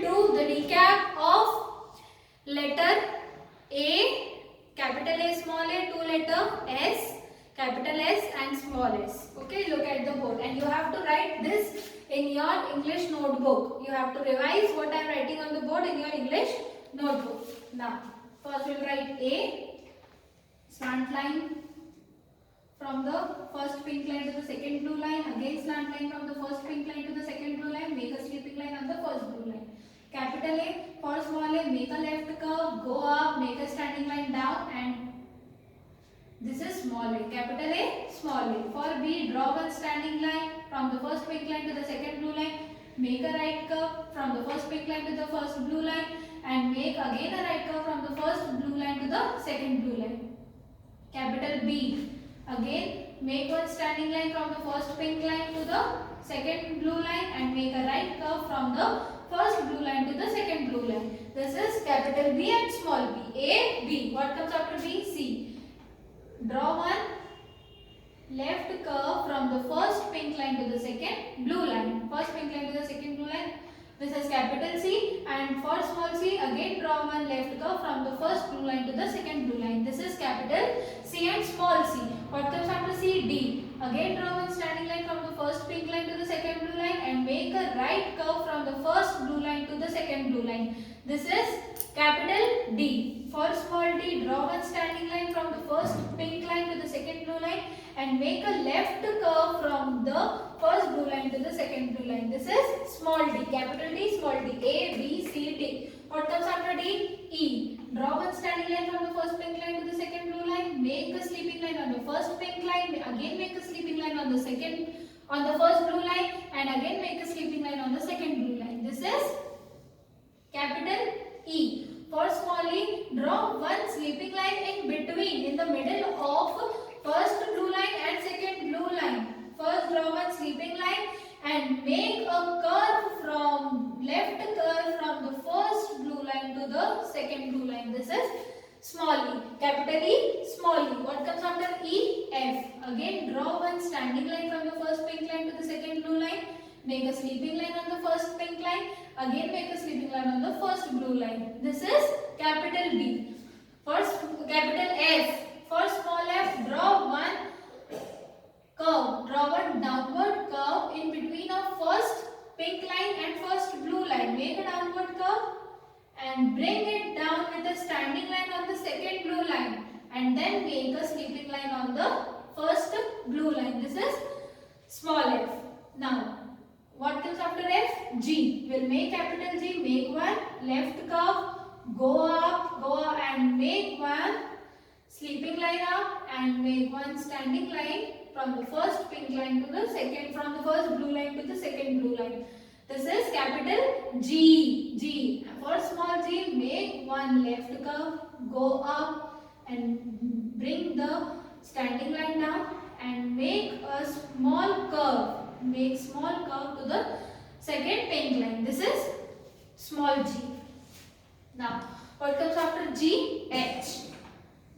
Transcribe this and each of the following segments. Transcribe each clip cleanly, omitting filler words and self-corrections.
do the recap of letter A, capital A, small a, two letter S, capital S and small s. Okay, look at the board and you have to write this in your English notebook. You have to revise what I am writing on the board in your English notebook. Now, first we will write A, slant line from the first pink line to the second blue line, again slant line from the first pink line to the second blue line, make a sleeping line on the first blue line. Capital A, for small a, make a left curve, go up, make a standing line down, and this is small a. Capital A, small a. For B, draw one standing line from the first pink line to the second blue line, make a right curve from the first pink line to the first blue line, and make again a right curve from the first blue line to the second blue line. Capital B, again make one standing line from the first pink line to the second blue line and make a right curve from the first blue line to the second blue line. This is capital B and small b. A, B. What comes after B? C. Draw one left curve from the first pink line to the second blue line. First pink line to the second blue line. This is capital C, and for small c, again draw one left curve from the first blue line to the second blue line. This is capital C and small c. What comes after C? D. Again draw one standing line from the first pink line to the second blue line and make a right curve from the first blue line to the second blue line. This is capital D. For small d, draw one standing line from the first pink line to the second blue line and make a left curve from the first blue line to the second blue line. This is small d. Capital D, small d. A, B, C, D. What comes after D? E. Draw one standing line from the first pink line to the second blue line. Make a sleeping line on the first pink line. Again make a sleeping line on the first blue line, and again make a sleeping line on the second blue line. This is capital E. For small e, draw one sleeping line in between, in the middle of first blue line and second blue line. First draw one sleeping line and make a curve from left curve from the first blue line to the second blue line. This is small e. Capital E, small e. What comes after E? F. Again draw one standing line from the first pink line to the second blue line. Make a sleeping line on the first pink line. Again make a sleeping line on the first blue line. This is capital B. First capital F. For small f, draw one curve. Draw one downward curve in between of first pink line and first blue line. Make a downward curve and bring it down with a standing line on the second blue line. And then make a sleeping line on the first blue line. This is small f. Now, what comes after F? G. We'll make capital G, make one left curve, go up and make one sleeping line up and make one standing line from the first pink line to the second, from the first blue line to the second blue line. This is capital G. G. For small g, make one left curve, go up and bring the standing line down and make a small curve. Make small curve to the second pink line. This is small g. Now, what comes after G? H.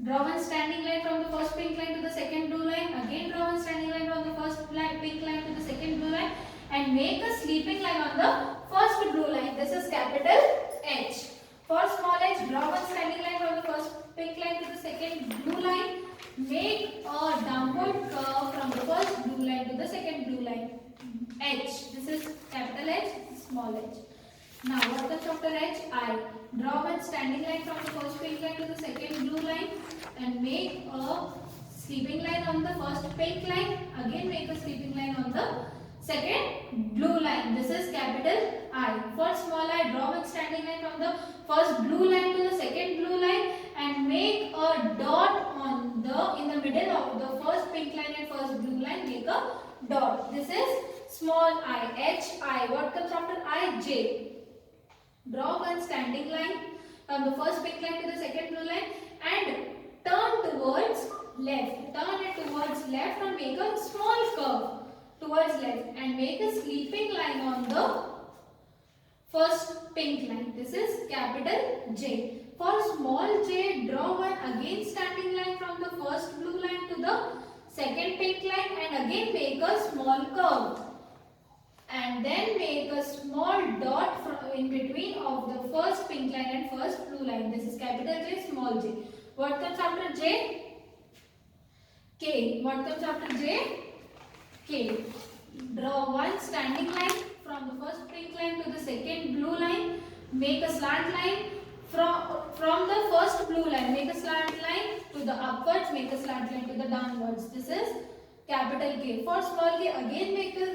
Draw one standing line from the first pink line to the second blue line. Again draw one standing line from the first pink line to the second blue line and make a sleeping line on the first blue line. This is capital H. For small h, draw one standing line from the first pink line to the second blue line. Make a downward curve from the first blue line to the second blue line. H. This is capital H, small h. Now what comes after H? I. Draw one standing line from the first pink line to the second blue line and make a sleeping line on the first pink line. Again make a sleeping line on the second blue line. This is capital I. For small I, draw one standing line from the first blue line to the second blue line and make a dot on in the middle of the first pink line and first blue line. Make a dot. This is small I. H I. What comes after I? J. Draw one standing line from the first pink line to the second blue line and turn towards left. Turn it towards left and make a small curve towards left and make a sleeping line on the first pink line. This is capital J. For small j, draw one again standing line from the first blue line to the second pink line and again make a small curve. And then make a small dot in between of the first pink line and first blue line. This is capital J, small j. What comes after J? K. What comes after J? K. Draw one standing line from the first pink line to the second blue line. Make a slant line from the first blue line. Make a slant line to the upwards. Make a slant line to the downwards. This is capital K. For small k, again make a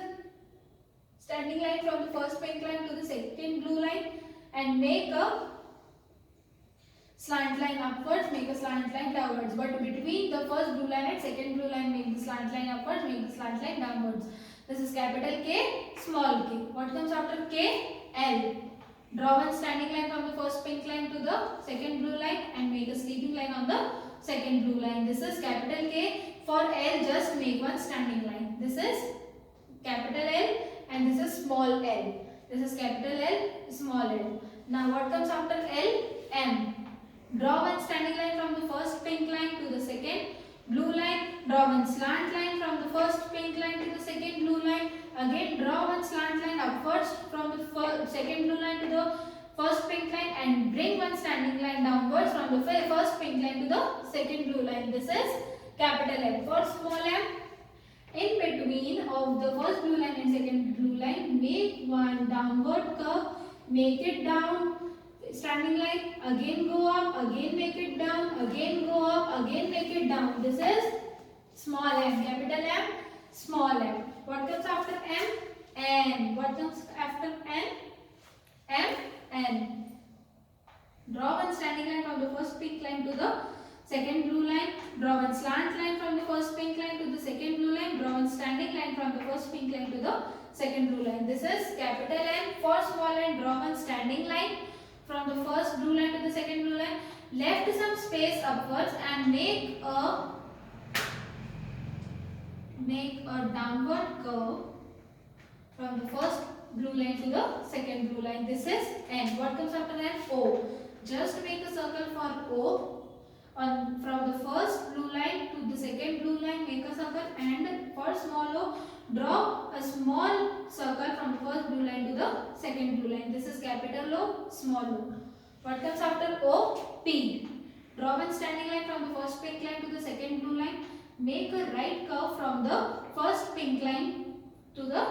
standing line from the first pink line to the second blue line and make a slant line upwards, make a slant line downwards. But between the first blue line and second blue line, make the slant line upwards, make the slant line downwards. This is capital K, small k. What comes after K? L. Draw one standing line from the first pink line to the second blue line and make a sleeping line on the second blue line. This is capital K. For L, just make one standing line. This is capital L and this is small l. This is capital L, small l. Now what comes after L? M. Draw one standing line from the first pink line to the second blue line. Draw one slant line from the first pink line to the second blue line. Again draw one slant line upwards from the second blue line to the first pink line and bring one standing line downwards from the first pink line to the second blue line. This is capital M. For small m, in between of the first blue line and second blue line, make one downward curve, make it down, standing line, again go up, again make it down, again go up, again make it down. This is small m, capital M, small m. What comes after M? N. What comes after N? M, N. Draw one standing line from the first pink line to the second blue line. Draw one slant line from the first pink line to the second blue line. Draw one standing line from the first pink line to the second blue line. This is capital N. For small n, draw one standing line from the first blue line to the second blue line. Left some space upwards and make a downward curve from the first blue line to the second blue line. This is N. What comes after N? O. Just make a circle for O. From the first blue line to the second blue line, make a circle, and for small o, draw a small circle from the first blue line to the second blue line. This is capital O, small o. What comes after O? P. Draw one standing line from the first pink line to the second blue line. Make a right curve from the first pink line to the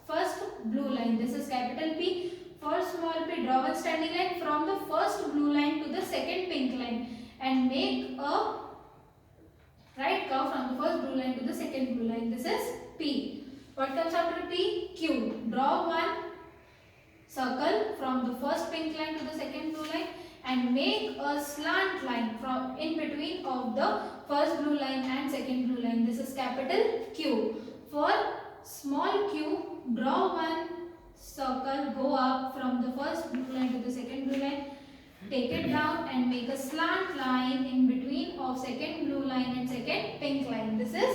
first blue line. This is capital P. For small p, draw one standing line from the first blue line to the second pink line and make a right curve from the first blue line to the second blue line. This is P. What comes after P? Q. Draw one circle from the first pink line to the second blue line and make a slant line from in between of the first blue line and second blue line. This is capital Q. For small q, draw one circle, go up from the first blue line to the second blue line. Take it down and make a slant line in between of second blue line and second pink line. This is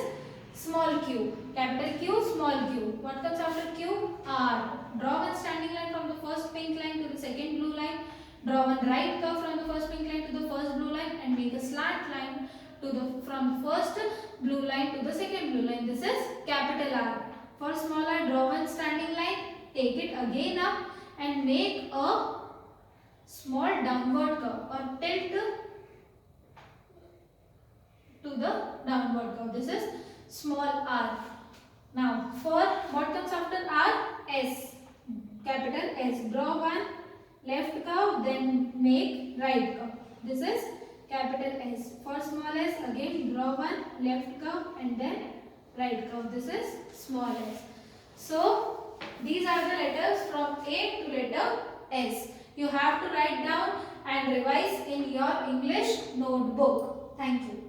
small q. Capital Q, small q. What comes after Q? R. Draw one standing line from the first pink line to the second blue line. Draw one right curve from the first pink line to the first blue line and make a slant line from the first blue line to the second blue line. This is capital R. For small r, draw one standing line, take it again up and make a small downward curve or tilt to the downward curve. This is small r. Now for what comes after R? S. Capital S. Draw one left curve, then make right curve. This is capital S. For small s, again draw one left curve and then right curve. This is small s. So these are the letters from A to letter S. You have to write down and revise in your English notebook. Thank you.